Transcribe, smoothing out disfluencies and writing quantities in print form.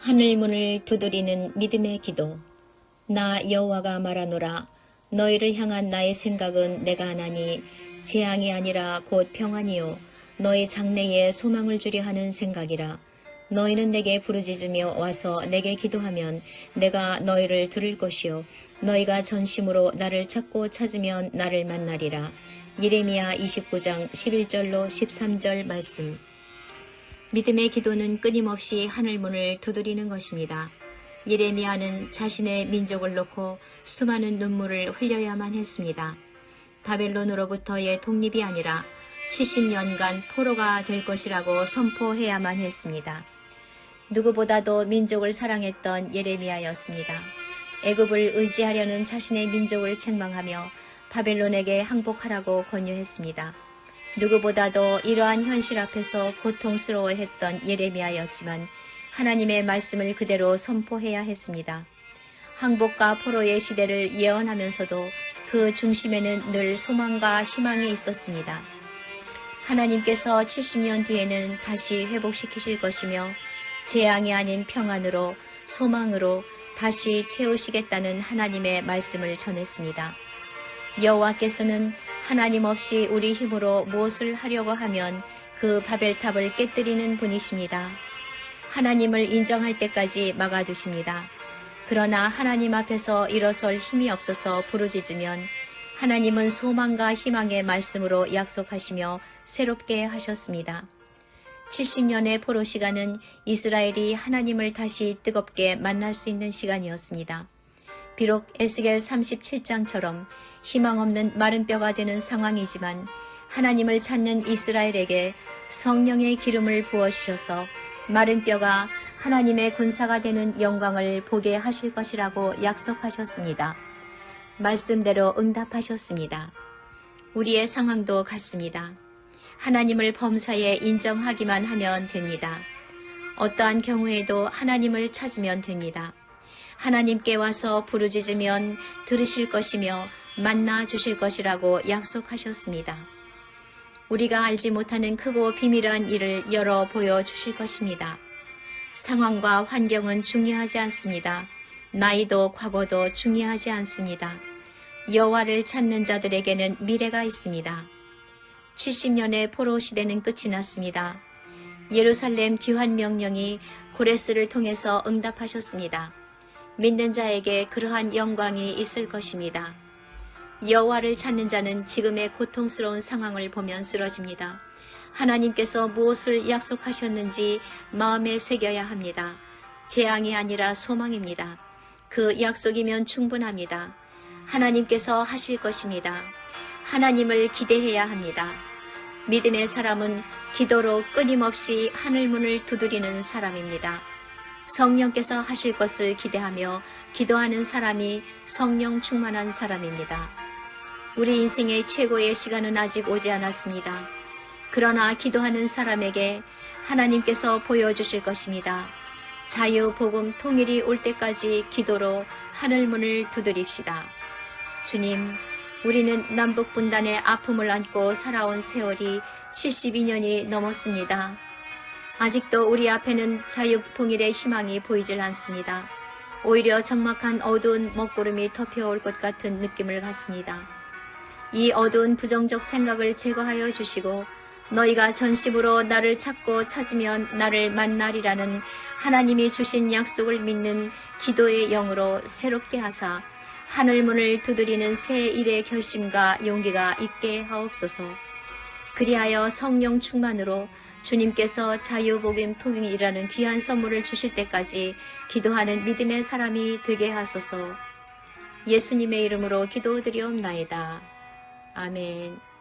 하늘 문을 두드리는 믿음의 기도. 나 여호와가 말하노라. 너희를 향한 나의 생각은 내가 하나니 재앙이 아니라 곧 평안이요 너희 장래에 소망을 주려 하는 생각이라. 너희는 내게 부르짖으며 와서 내게 기도하면 내가 너희를 들을 것이요 너희가 전심으로 나를 찾고 찾으면 나를 만나리라. 예레미야 29장 11절로 13절 말씀. 믿음의 기도는 끊임없이 하늘문을 두드리는 것입니다. 예레미야는 자신의 민족을 놓고 수많은 눈물을 흘려야만 했습니다. 바벨론으로부터의 독립이 아니라 70년간 포로가 될 것이라고 선포해야만 했습니다. 누구보다도 민족을 사랑했던 예레미야였습니다. 애굽을 의지하려는 자신의 민족을 책망하며 바벨론에게 항복하라고 권유했습니다. 누구보다도 이러한 현실 앞에서 고통스러워했던 예레미야였지만 하나님의 말씀을 그대로 선포해야 했습니다. 항복과 포로의 시대를 예언하면서도 그 중심에는 늘 소망과 희망이 있었습니다. 하나님께서 70년 뒤에는 다시 회복시키실 것이며 재앙이 아닌 평안으로 소망으로 다시 채우시겠다는 하나님의 말씀을 전했습니다. 여호와께서는 하나님 없이 우리 힘으로 무엇을 하려고 하면 그 바벨탑을 깨뜨리는 분이십니다. 하나님을 인정할 때까지 막아두십니다. 그러나 하나님 앞에서 일어설 힘이 없어서 부르짖으면 하나님은 소망과 희망의 말씀으로 약속하시며 새롭게 하셨습니다. 70년의 포로 시간은 이스라엘이 하나님을 다시 뜨겁게 만날 수 있는 시간이었습니다. 비록 에스겔 37장처럼 희망 없는 마른 뼈가 되는 상황이지만 하나님을 찾는 이스라엘에게 성령의 기름을 부어주셔서 마른 뼈가 하나님의 군사가 되는 영광을 보게 하실 것이라고 약속하셨습니다. 말씀대로 응답하셨습니다. 우리의 상황도 같습니다. 하나님을 범사에 인정하기만 하면 됩니다. 어떠한 경우에도 하나님을 찾으면 됩니다. 하나님께 와서 부르짖으면 들으실 것이며 만나 주실 것이라고 약속하셨습니다. 우리가 알지 못하는 크고 비밀한 일을 열어 보여주실 것입니다. 상황과 환경은 중요하지 않습니다. 나이도 과거도 중요하지 않습니다. 여호와를 찾는 자들에게는 미래가 있습니다. 70년의 포로 시대는 끝이 났습니다. 예루살렘 귀환 명령이 고레스를 통해서 응답하셨습니다. 믿는 자에게 그러한 영광이 있을 것입니다. 여호와를 찾는 자는 지금의 고통스러운 상황을 보면 쓰러집니다. 하나님께서 무엇을 약속하셨는지 마음에 새겨야 합니다. 재앙이 아니라 소망입니다. 그 약속이면 충분합니다. 하나님께서 하실 것입니다. 하나님을 기대해야 합니다. 믿음의 사람은 기도로 끊임없이 하늘문을 두드리는 사람입니다. 성령께서 하실 것을 기대하며 기도하는 사람이 성령 충만한 사람입니다. 우리 인생의 최고의 시간은 아직 오지 않았습니다. 그러나 기도하는 사람에게 하나님께서 보여주실 것입니다. 자유, 복음, 통일이 올 때까지 기도로 하늘문을 두드립시다. 주님, 우리는 남북분단의 아픔을 안고 살아온 세월이 72년이 넘었습니다. 아직도 우리 앞에는 자유, 통일의 희망이 보이질 않습니다. 오히려 적막한 어두운 먹구름이 덮여올 것 같은 느낌을 갖습니다. 이 어두운 부정적 생각을 제거하여 주시고 너희가 전심으로 나를 찾고 찾으면 나를 만나리라는 하나님이 주신 약속을 믿는 기도의 영으로 새롭게 하사 하늘문을 두드리는 새 일의 결심과 용기가 있게 하옵소서. 그리하여 성령 충만으로 주님께서 자유복음 통일이라는 귀한 선물을 주실 때까지 기도하는 믿음의 사람이 되게 하소서. 예수님의 이름으로 기도드리옵나이다. 아멘.